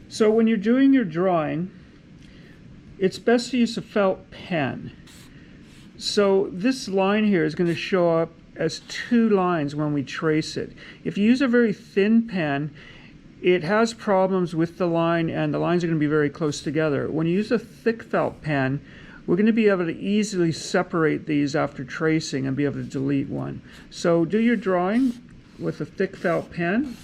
So when you're doing your drawing, it's best to use a felt pen. So this line here is going to show up as two lines when we trace it. If you use a very thin pen, it has problems with the line, and the lines are going to be very close together. When you use a thick felt pen, we're going to be able to easily separate these after tracing and be able to delete one. So do your drawing with a thick felt pen.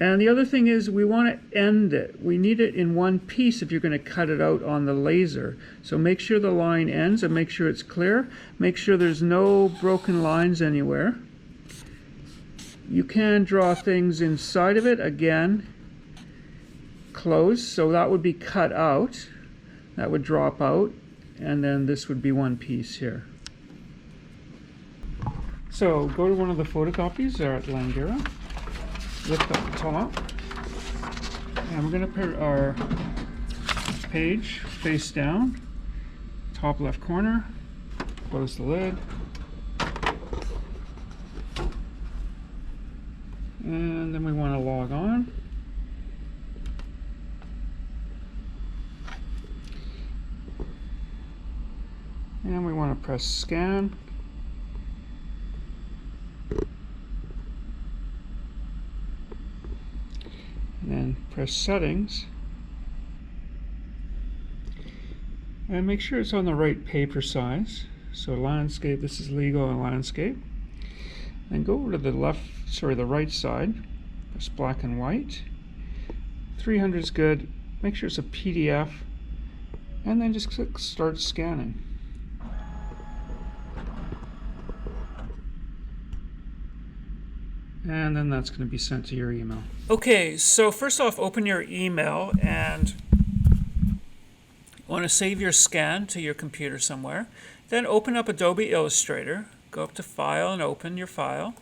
And the other thing is we want to end it. We need it in one piece if you're going to cut it out on the laser. So make sure the line ends and make sure it's clear. Make sure there's no broken lines anywhere. You can draw things inside of it, again, close, so that would be cut out. That would drop out, and then this would be one piece here. So go to one of the photocopies there at Langara, lift up the top, and we're going to put our page face down, top left corner, close the lid, and then we want to log on. And we want to press scan. And then press settings. And make sure it's on the right paper size. So landscape, this is legal and landscape. And go over to the the right side. Press black and white. 300 is good. Make sure it's a PDF. And then just click start scanning. And then that's going to be sent to your email. Okay, so first off, open your email and you want to save your scan to your computer somewhere. Then open up Adobe Illustrator. Go up to File and open your file.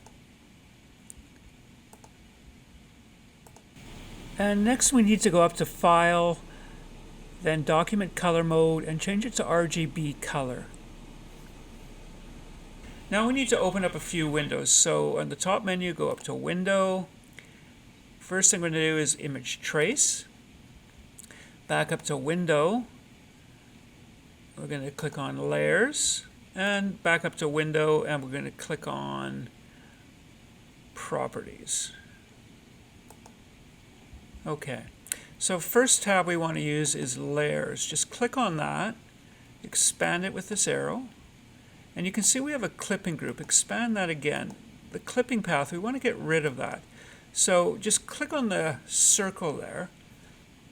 And next we need to go up to File, then Document Color Mode, and change it to RGB color. Now we need to open up a few windows. So on the top menu, go up to Window. First thing we're going to do is Image Trace. Back up to Window. We're going to click on Layers. And back up to Window, and we're going to click on Properties. Okay. So first tab we want to use is Layers. Just click on that. Expand it with this arrow. And you can see we have a clipping group. Expand that again. The clipping path, we want to get rid of that. So just click on the circle there.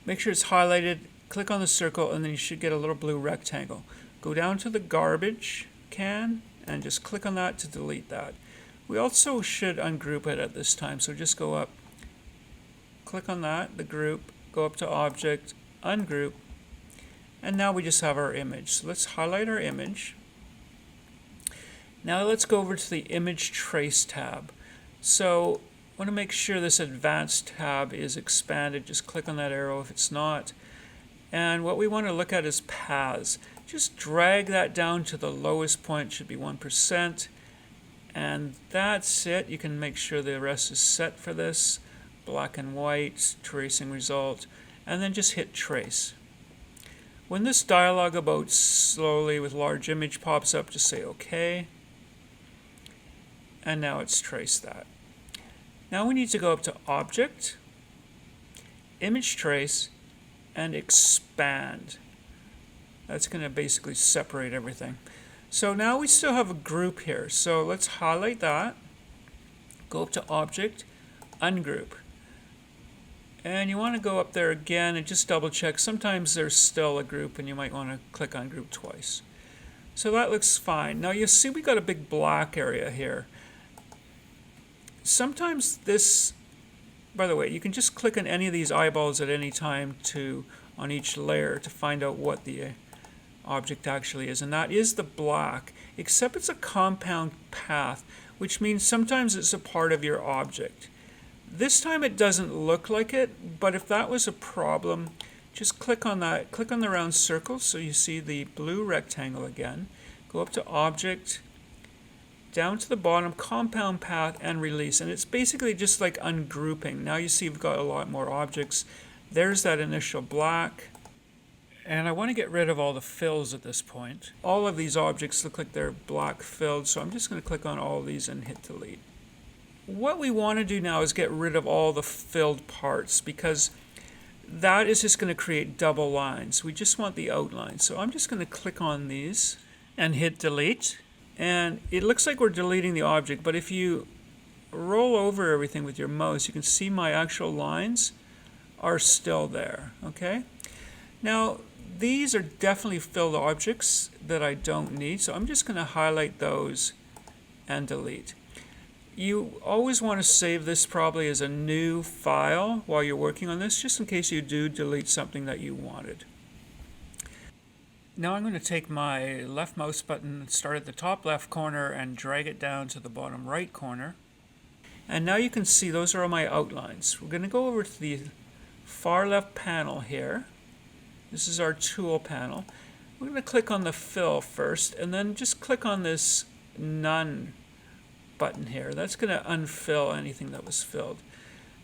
Make sure it's highlighted. Click on the circle, and then you should get a little blue rectangle. Go down to the garbage can and just click on that to delete that. We also should ungroup it at this time. So just go up, click on that, the group, go up to Object, Ungroup, and now we just have our image. So let's highlight our image. Now let's go over to the Image Trace tab. So I want to make sure this Advanced tab is expanded. Just click on that arrow if it's not. And what we want to look at is paths. Just drag that down to the lowest point, should be 1%. And that's it. You can make sure the rest is set for this. Black and white, tracing result, and then just hit Trace. When this dialog about slowly with large image pops up, just say OK. And now it's traced that. Now we need to go up to Object, Image Trace, and Expand. That's going to basically separate everything. So now we still have a group here. So let's highlight that, go up to Object, Ungroup. And you want to go up there again and just double check. Sometimes there's still a group and you might want to click on group twice. So that looks fine. Now you see we got a big black area here. Sometimes this, by the way, you can just click on any of these eyeballs at any time on each layer to find out what the object actually is. And that is the black, except it's a compound path, which means sometimes it's a part of your object. This time it doesn't look like it, but if that was a problem, just click on that, click on the round circle so you see the blue rectangle again. Go up to Object, down to the bottom, compound path and release. And it's basically just like ungrouping. Now you see we've got a lot more objects. There's that initial black. And I want to get rid of all the fills at this point. All of these objects look like they're black filled, so I'm just going to click on all of these and hit delete. What we want to do now is get rid of all the filled parts, because that is just going to create double lines. We just want the outline. So I'm just going to click on these and hit delete. And it looks like we're deleting the object, but if you roll over everything with your mouse, you can see my actual lines are still there. Okay? Now, these are definitely filled objects that I don't need, so I'm just going to highlight those and delete. You always want to save this probably as a new file while you're working on this, just in case you do delete something that you wanted. Now I'm going to take my left mouse button, start at the top left corner, and drag it down to the bottom right corner. And now you can see those are all my outlines. We're going to go over to the far left panel here. This is our tool panel. We're going to click on the fill first, and then just click on this none button here. That's going to unfill anything that was filled.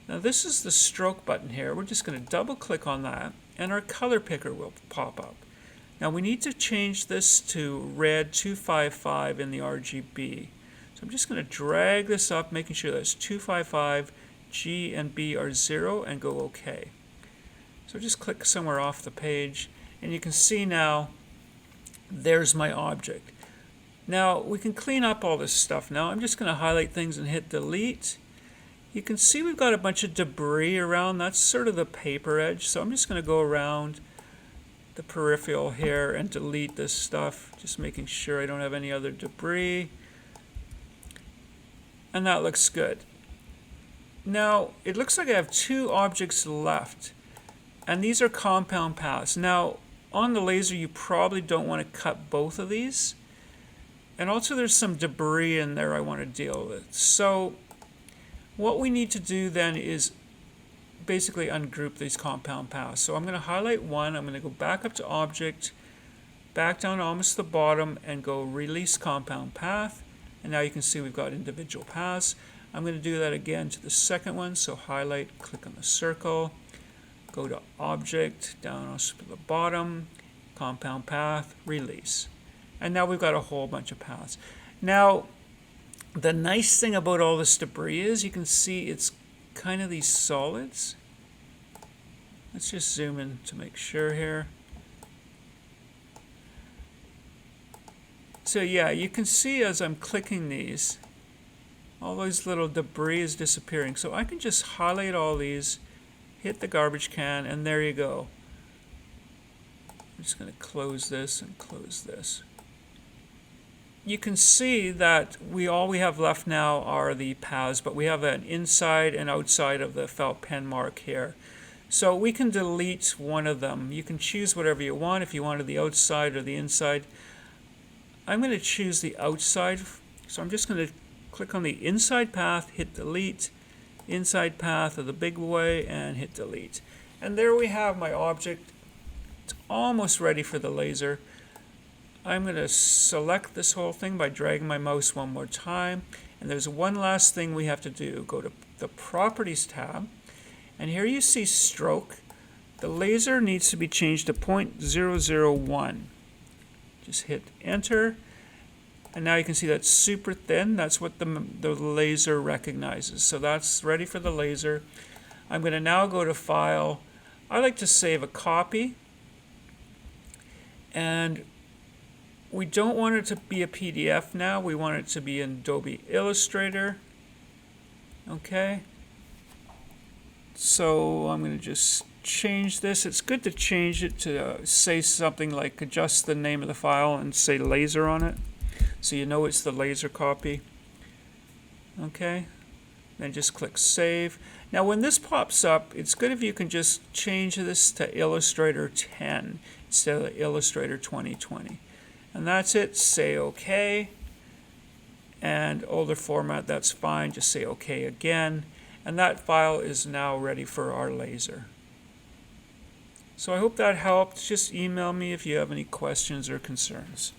Now this is the stroke button here. We're just going to double click on that, and our color picker will pop up. Now we need to change this to red 255 in the RGB. So I'm just going to drag this up, making sure that's 255, G and B are 0, and go OK. So just click somewhere off the page, and you can see now there's my object. Now we can clean up all this stuff. Now I'm just going to highlight things and hit delete. You can see we've got a bunch of debris around. That's sort of the paper edge. So I'm just going to go around the peripheral here and delete this stuff, just making sure I don't have any other debris. And that looks good. Now it looks like I have two objects left. And these are compound paths. Now, on the laser, you probably don't want to cut both of these. And also there's some debris in there I want to deal with. So what we need to do then is basically ungroup these compound paths. So I'm going to highlight one. I'm going to go back up to Object, back down to almost the bottom, and go Release Compound Path. And now you can see we've got individual paths. I'm going to do that again to the second one. So highlight, click on the circle. Go to Object, down to the bottom, Compound Path, Release. And now we've got a whole bunch of paths. Now, the nice thing about all this debris is you can see it's kind of these solids. Let's just zoom in to make sure here. So yeah, you can see as I'm clicking these, all those little debris is disappearing. So I can just highlight all these, hit the garbage can, and there you go. I'm just going to close this and close this. You can see that all we have left now are the paths, but we have an inside and outside of the felt pen mark here. So we can delete one of them. You can choose whatever you want, if you wanted the outside or the inside. I'm going to choose the outside, so I'm just going to click on the inside path, hit delete, inside path of the big boy, and hit delete. And there we have my object. It's almost ready for the laser. I'm going to select this whole thing by dragging my mouse one more time. And there's one last thing we have to do. Go to the Properties tab. And here you see stroke. The laser needs to be changed to 0.001. Just hit enter. And now you can see that's super thin. That's what the laser recognizes. So that's ready for the laser. I'm going to now go to File. I like to save a copy. And we don't want it to be a PDF now. We want it to be in Adobe Illustrator. Okay. So I'm going to just change this. It's good to change it to say something like adjust the name of the file and say laser on it, so you know it's the laser copy. Okay, then just click Save. Now when this pops up, it's good if you can just change this to Illustrator 10 instead of Illustrator 2020. And that's it. Say OK. And older format, that's fine. Just say OK again. And that file is now ready for our laser. So I hope that helped. Just email me if you have any questions or concerns.